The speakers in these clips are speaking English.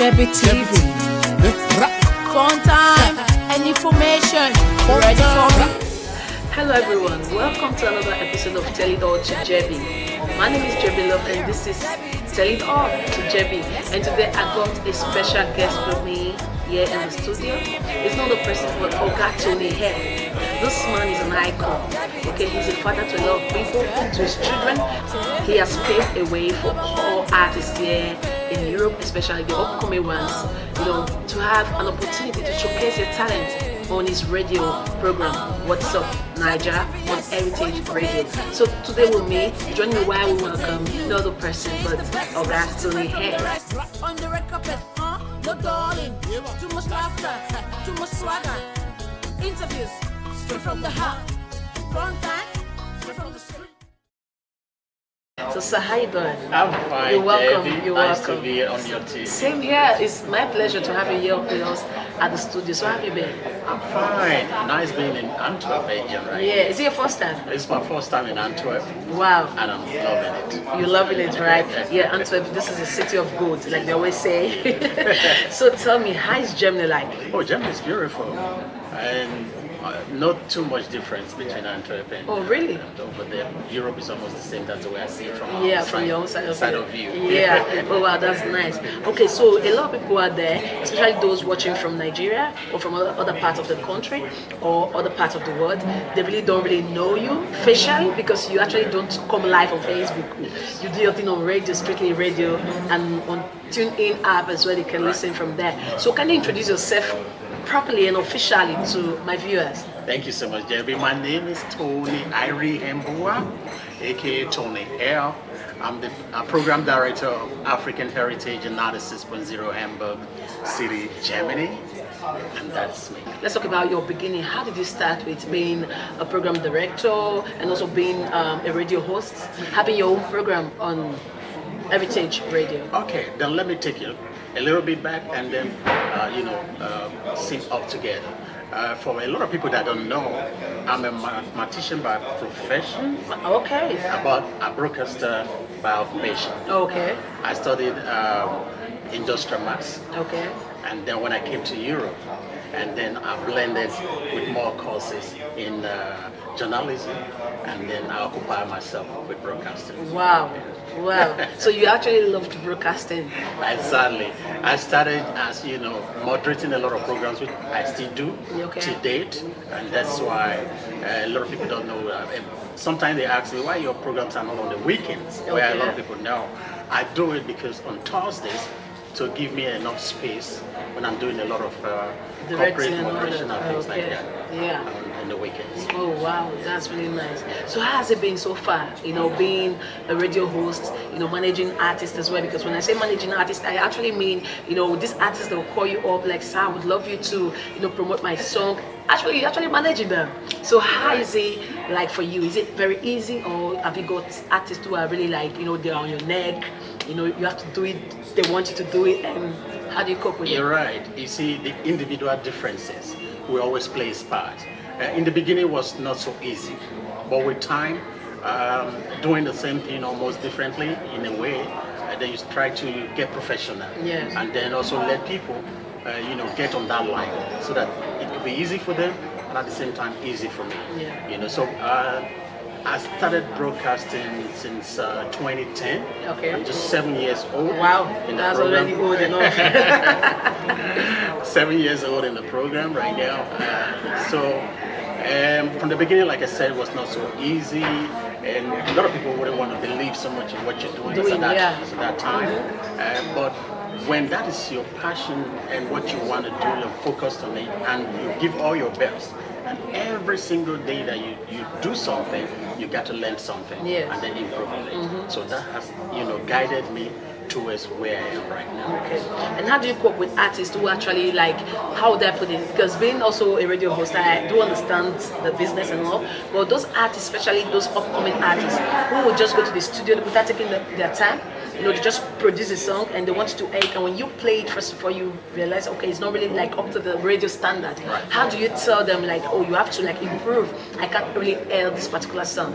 Jebi TV. Fun time and information. Ready for me? Hello everyone, welcome to another episode of It All To Jebi. My name is Jebi Love and this is It All To Jebi. And today I got a special guest with me here in the studio. It's not a person but Tony here. This man is an icon. Okay, he's a father to a lot of people, to his children. He has paved a way for all artists here in Europe, especially the upcoming ones, to have an opportunity to showcase their talent on his radio program, What's Up Niger, on Heritage Radio. So today with me, joining me while we welcome no other person but Tony here. On the red carpet, no darling. Too much laughter, too much swagger. Interviews, straight from the heart. Fun time, straight from the street. So sir, how you doing? I'm fine. You're welcome. Debbie. You're nice welcome. to be on your team. Same here. It's my pleasure to have you here with us at the studio. So how have you been? I'm fine. Nice being in Antwerp, Belgium, right? Yeah. Is it your first time? It's my first time in Antwerp, Wow. and I'm loving it. You're loving it, right? Yeah, Antwerp, this is a city of gold, like they always say. So tell me, how is Germany like? Oh, Germany is beautiful, and not too much difference between Antwerp and Oh, really? over there. Europe is almost the same. That's the way I see it from Yeah, outside, from your own side of view. Yeah. Oh wow, that's nice. Okay, so a lot of people are there, especially those watching from Nigeria or from other parts of the country or other parts of the world. They really don't really know you facially because you actually don't come live on Facebook. You do your thing on radio, strictly radio, and on TuneIn app as well. They can listen from there. So can you introduce yourself properly and officially to my viewers? Thank you so much, Jebi. My name is Tony Iri Hembua, aka Tony L. I'm the program director of African Heritage in 96.0 Hamburg City, Germany, and that's me. Let's talk about your beginning. How did you start with being a program director and also being a radio host, having your own program on Heritage Radio? Okay, then let me take you a little bit back and then, sync up together. For a lot of people that don't know, I'm a mathematician by profession, Okay. but a broadcaster by occupation. Okay. I studied industrial maths, Okay. and then when I came to Europe, and then I blended with more courses in journalism, and then I occupy myself with broadcasting. Wow. Wow. So you actually loved broadcasting. Exactly. I started as moderating a lot of programs, which I still do Okay. to date, and that's why a lot of people don't know. Sometimes they ask me why your programs are not on the weekends, where a lot of Okay. people know. I do it because on Thursdays to give me enough space when I'm doing a lot of corporate Directing and all moderation that. and things like Okay. that. Yeah. On the weekends. Oh wow, that's really nice. So how has it been so far? Being a radio host, managing artists as well. Because when I say managing artists, I actually mean, these artists that will call you up like, "Sir, I would love you to, promote my song." Actually, you're actually managing them. So how is it like for you? Is it very easy, or have you got artists who are really like, they're on your neck? You have to do it. They want you to do it, and how do you cope with it? You're right. You see, the individual differences will always play its part. In the beginning, it was not so easy, but with time, doing the same thing almost differently in a way, then you try to get professional, Yes. and then also let people, get on that line so that it will be easy for them, and at the same time, easy for me. Yeah. So I started broadcasting since 2010. Okay. I'm just 7 years old. Wow, in the that's program. already old enough. 7 years old in the program right now. From the beginning, like I said, it was not so easy, and a lot of people wouldn't want to believe so much in what you're doing at that time. But when that is your passion and what you want to do, you're focused on it, and you give all your best. And every single day that you do something, you got to learn something and then improve on it. So that has, guided me towards where I am right now. Okay. And how do you cope with artists who actually like, how would I put it? Because being also a radio host, I do understand the business and all, but those artists, especially those upcoming artists, who will just go to the studio without taking their time, they just produce a song and they want you to act, and when you play it, first of all, you realize, okay, it's not really like up to the radio standard. Right. How do you tell them like, oh, you have to like improve? I can't really air this particular song.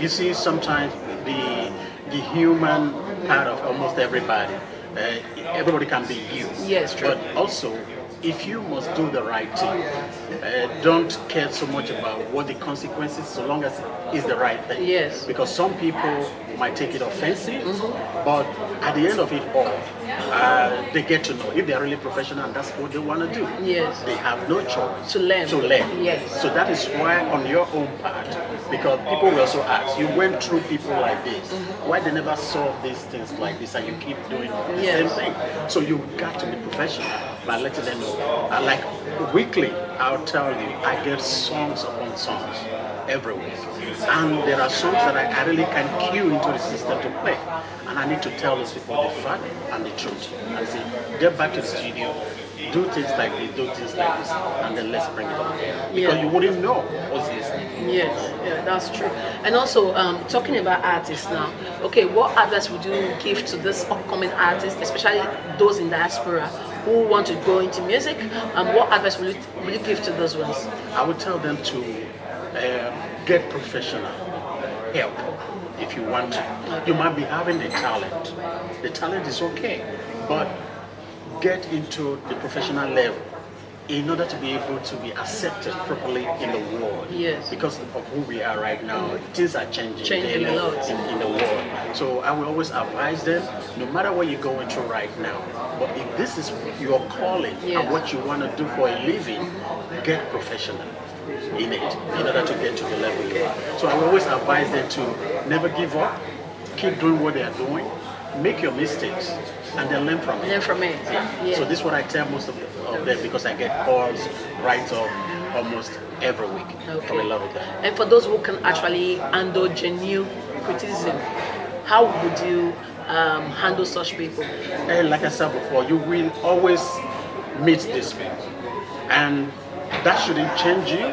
You see, sometimes the human part of almost everybody everybody can be you. Yes, true. But also, if you must do the right thing, don't care so much about what the consequences, so long as it's the right thing. Yes. Because some people might take it offensive, but at the end of it all, they get to know if they are really professional and that's what they want to do. Yes. They have no choice To learn. To learn. Yes. So that is why on your own part, because people will also ask, you went through people like this, why they never solve these things like this and you keep doing the Yes. same thing. So you got to be professional by letting them know. Like weekly, I'll tell you, I get songs upon songs every week. And there are songs that I really can cue into the system to play. And I need to tell these people the fact and the truth. And say, get back to the studio, do things like this, do things like this, and then let's bring it up. Because you wouldn't know what's listening. Yes, yeah, that's true. And also, talking about artists now, okay, what advice would you give to this upcoming artists, especially those in diaspora who want to go into music? What advice will you give to those ones? I would tell them to get professional help if you want to. You might be having the talent. The talent is okay, but get into the professional level in order to be able to be accepted properly in the world. Yes. Because of who we are right now, things are changing Changing daily a lot. in the world. So I will always advise them, no matter what you're going through right now, but if this is your calling and what you want to do for a living, get professional in it in order to get to the level you are. So I will always advise them to never give up, keep doing what they are doing, make your mistakes, and then learn from it. Learn from it. Yeah. So this is what I tell most of them because I get calls right up almost every week from a lot of them. And for those who can actually handle genuine criticism, how would you handle such people? And like I said before, you will always meet these people, and that shouldn't change you.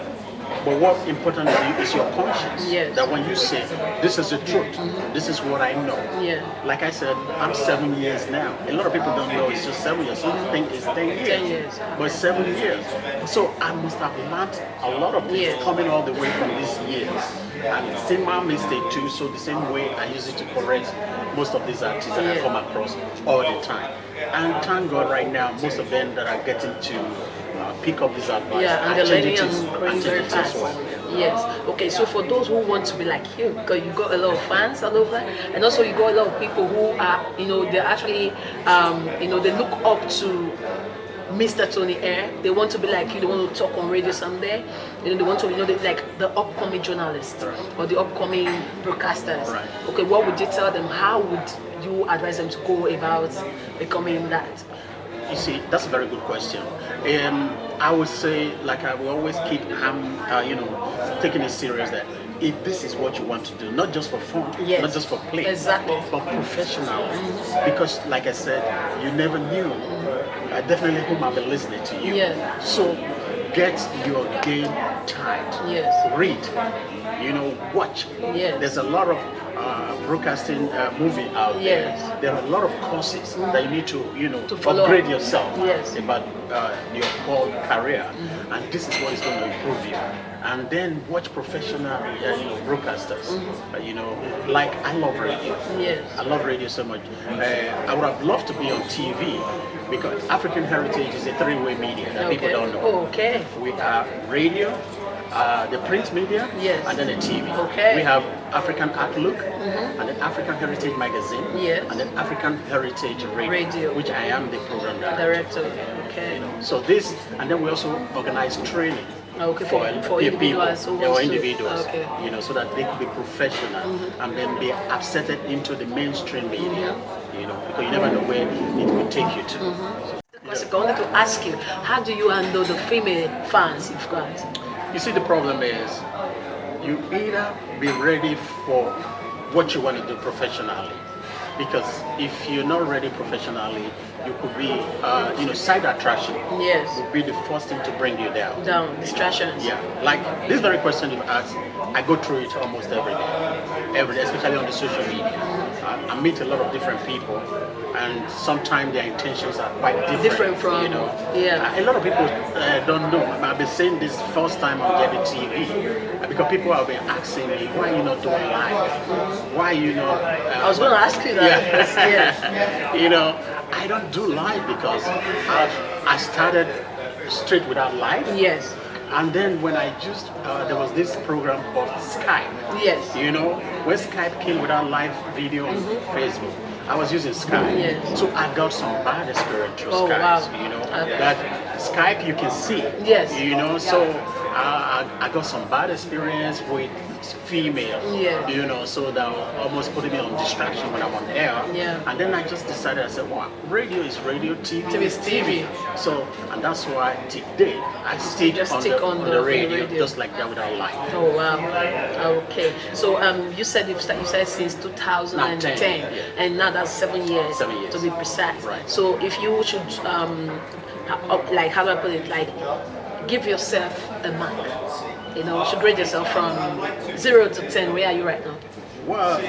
But what's important is your conscience. Yes. That when you say, this is the truth, this is what I know. Yeah. Like I said, I'm 7 years now. A lot of people don't know it's just 7 years. Some think it's 10 years. 10 years. But 7 years. So I must have learned a lot of things coming all the way from these years. And same my mistake too, so the same way I use it to correct most of these artists that I come across all the time. And thank God right now, most of them that are getting to pick up this advice and they're learning and and growing very fast. well. Yes. Okay, so for those who want to be like you, because you got a lot of fans all over, and also you got a lot of people who are, they're actually, they look up to Mr. Tony Air. They want to be like you. They want to talk on radio someday. They want to, they like the upcoming journalists or the upcoming broadcasters. Right. Okay, what would you tell them? How would you advise them to go about becoming that? You see, that's a very good question. I would say, like I will always keep, taking it serious that if this is what you want to do, not just for fun, not just for play, but professional. Because, like I said, you never knew. Definitely who might be listening to you. Yeah. So get your game tight. Yes. Read. Watch. Yes. There's a lot of broadcasting movie out there. There are a lot of courses that you need to upgrade yourself about your whole career, and this is what is going to improve you. And then watch professional broadcasters. Like I love radio. Yes. I love radio so much. I would have loved to be on TV because African Heritage is a three-way media that people don't know. Oh, okay. We have radio, the print media, and then the TV. Okay. We have African Outlook, and then African Heritage Magazine, and then African Heritage Radio, which I am the program director. Okay. So this, and then we also organize training. Okay, for individuals who want individuals, so that they could be professional and then be accepted into the mainstream media, because you never know where it will take you to. Because I wanted to ask you, how do you handle the female fans you've got? You see, the problem is, you either be ready for what you want to do professionally, because if you're not ready professionally, you could be, side attraction. Yes. Would be the first thing to bring you down. Down, distractions. Yeah, like this very question you asked, I go through it almost every day, especially on the social media. I meet a lot of different people, and sometimes their intentions are quite different from, a lot of people don't know. I've been saying this first time on Jebi TV because people have been asking me, why are you not doing live? Why I was going to ask you that. I I don't do live because I started straight without live. Yes. And then when I just, there was this program called Skype. Yes. You know, when Skype came without live video on Facebook, I was using Skype. Yes. So I got some bad experience through Oh, Skype. wow. You know, Okay. that Skype you can see. Yes. You know, so I got some bad experience with female. Yeah. You know, so that almost putting me on distraction when I'm on air. Yeah. And then I just decided, I said, well, radio is radio, TV TV is is TV. So, and that's why today I stick Just on stick on the radio, just like that without light. Oh wow. Okay. So you said you said since 2010, 10, yeah. and now that's 7 years. 7 years. To be precise. Right. So if you should like, how do I put it, like, give yourself a mark. You know, you should rate yourself from 0 to 10. Where are you right now? Well,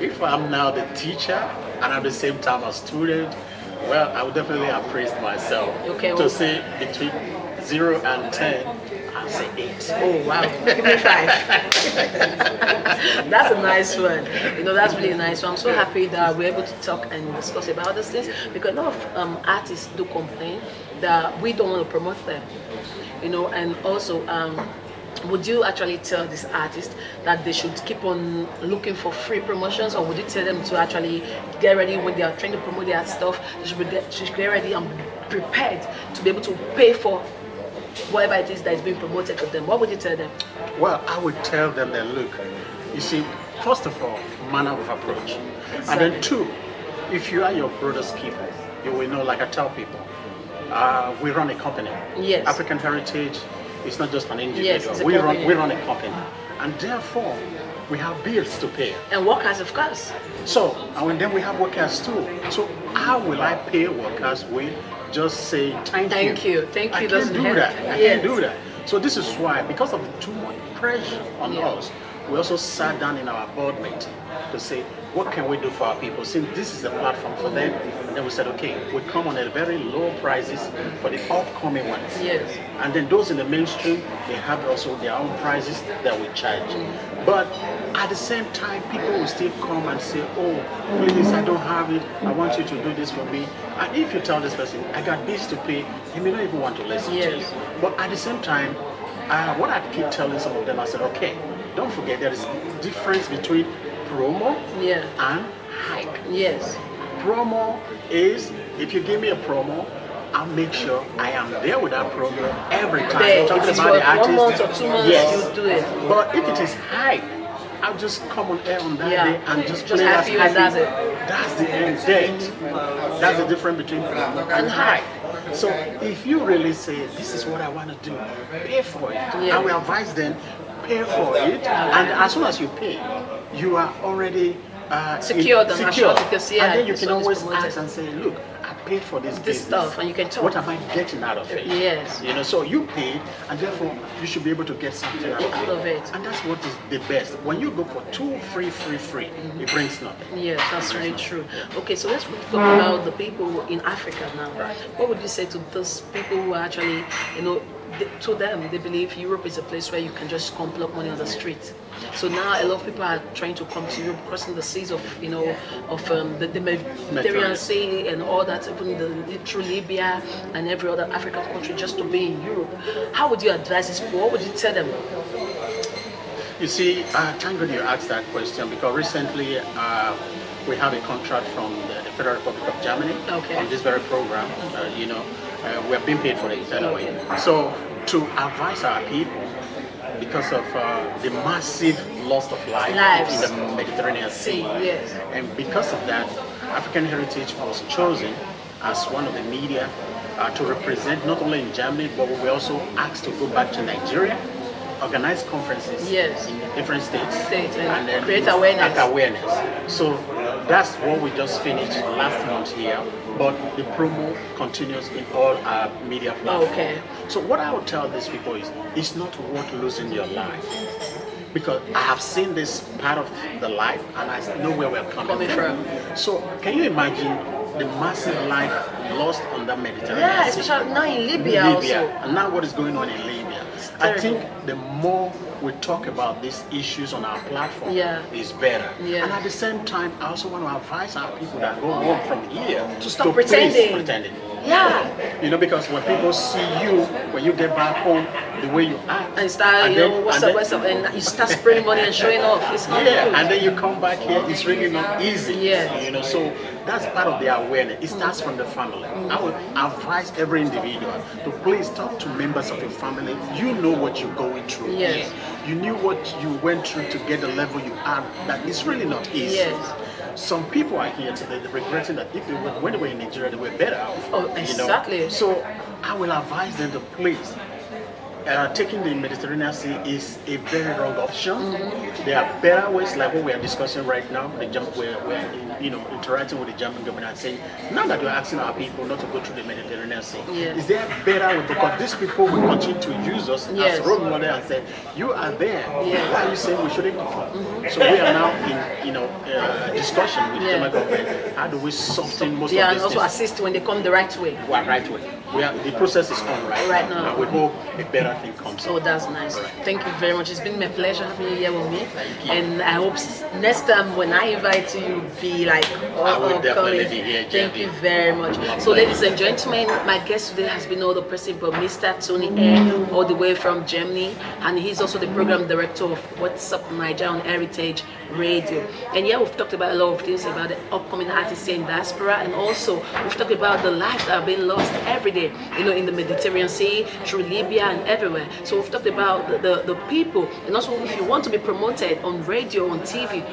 if I'm now the teacher and at the same time a student, well, I would definitely have praised myself. Okay, To well, say between 0 and 10, I'll say 8. oh wow, give me 5. That's a nice one. You know, that's really nice. So I'm so happy that we're able to talk and discuss about these things, because a lot of artists do complain that we don't want to promote them. You know, and also would you actually tell this artist that they should keep on looking for free promotions, or would you tell them to actually get ready when they are trying to promote their stuff? They should get ready and prepared to be able to pay for whatever it is that is being promoted to them? What would you tell them? Well, I would tell them that, look, you see, first of all, manner of approach. And then 2, if you are your brother's keeper, you will know, like I tell people, we run a company. Yes. African Heritage is not just an individual. Yes, it's a we company. run a company. And therefore, we have bills to pay. And workers, of course. So, and then we have workers too. So how will I pay workers with just say thank you? Thank I you can't doesn't do help. that. I Yes. can't do that. So this is why, because of too much pressure on Yeah. us, we also sat down in our board meeting to say, what can we do for our people? Since this is a platform for them, and then we said, okay, we come on at very low prices for the upcoming ones. Yes. And then those in the mainstream, they have also their own prices that we charge. But at the same time, people will still come and say, oh, please, I don't have it. I want you to do this for me. And if you tell this person, I got bills to pay, he may not even want to listen to you. Yes. But at the same time, what I keep telling some of them, I said, okay, don't forget there is difference between promo Yeah. and hype. Yes. Promo is, if you give me a promo, I'll make sure I am there with that promo every time. There, Talking if it's about for the artist. 1 month or 2 months, Yes. you do it. But if it is hype, I'll just come on air on that Yeah. day and just Just play as happy and that's it. That's the end date. That's the difference between promo and hype. So if you really say, this is what I want to do, pay for it. Yeah. I will advise them, pay for it. And as soon as you pay, you are already Secured and assured, because, yeah, and then you it's can always always promoted. ask and say, look, I paid for this business. stuff, and you can talk. What am I getting out of it? Yes. You know, so you paid, and therefore you should be able to get something out Of it. And that's what is the best. When you go for 2 free, it brings nothing. Yes, that's really true. Okay, so let's talk about the people in Africa now. Right. What would you say to those people who are actually, you know, to them, they believe Europe is a place where you can just come plug money on the street. So now a lot of people are trying to come to Europe, crossing the seas of, you know, of the Mediterranean Sea and all that, even through Libya and every other African country, just to be in Europe. How would you advise these people? What would you tell them? You see, thank God you asked that question, because recently we have a contract from the Federal Republic of Germany on this very program. You know, we are being paid for it anyway. So to advise our people, because of the massive loss of lives in the Mediterranean Sea, yes. and because of that, African Heritage was chosen as one of the media to represent not only in Germany, but we were also asked to go back to Nigeria, organize conferences in different states, and then create awareness. So that's what we just finished last month here, but the promo continues in all our media platforms. Okay. So what I would tell these people is, it's not worth losing your life, because I have seen this part of the life and I know where we're coming from. So can you imagine the massive life lost on the Mediterranean Sea? Yeah, especially now in Libya also. And now what is going on in Libya? I think the more we talk about these issues on our platform is better. Yeah. And at the same time, I also want to advise our people that go home from here to stop pretending. Yeah. You know, because when people see you, when you get back home, the way you act, and start, what's up, and you start spraying money and showing off. It's not good. And then you come back here, it's really not easy. Yeah. You know, so that's part of the awareness. It starts from the family. I would advise every individual to please talk to members of your family. You know what you're going through. Yes. You knew what you went through to get the level you are. That is really not easy. Yes. Some people are here today regretting that if they were, when they were in Nigeria, they were better off. Oh, exactly. You know? So I will advise them to please. Taking the Mediterranean Sea is a very wrong option. There are better ways, like what we are discussing right now. We're interacting with the German government and saying, now that we're asking our people not to go through the Mediterranean Sea, is there a better way? Because these people will continue to use us as role model and say, you are there. Why are you saying we shouldn't go? So we are now in discussion with the German government. How do we soften most of this? And also assist when they come the right way. Right way. The process is on right now. And we hope a better thing comes. Oh, that's nice. Right. Thank you very much. It's been my pleasure having you here with me. Thank you. And I hope next time when I invite you, you'll be like, I will definitely be here. Thank you very much. So, ladies and gentlemen, my guest today has been no other person but Mr. Tony Air, all the way from Germany, and he's also the program director of What's Up Nigeria on Heritage Radio. And yeah, we've talked about a lot of things about the upcoming artists in diaspora, and also we've talked about the lives that are being lost every day, in the Mediterranean Sea, through Libya and everywhere. So we've talked about the people, and also if you want to be promoted on radio, on TV,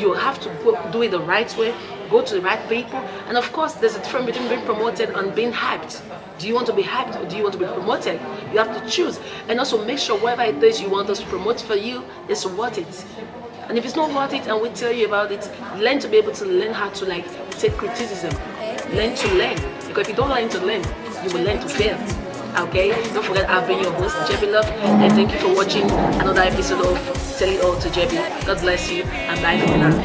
you have to do it the right way, go to the right people, and of course there's a difference between being promoted and being hyped. Do you want to be hyped or do you want to be promoted? You have to choose, and also make sure whatever it is you want us to promote for you is worth it. And if it's not worth it and we tell you about it, learn to be able to learn how to take criticism. Learn to learn. Because if you don't learn to learn, you will learn to fail. Okay? Don't forget I've been your host, Jebi Love, and thank you for watching another episode of Tell It All to Jebi. God bless you and bye for now.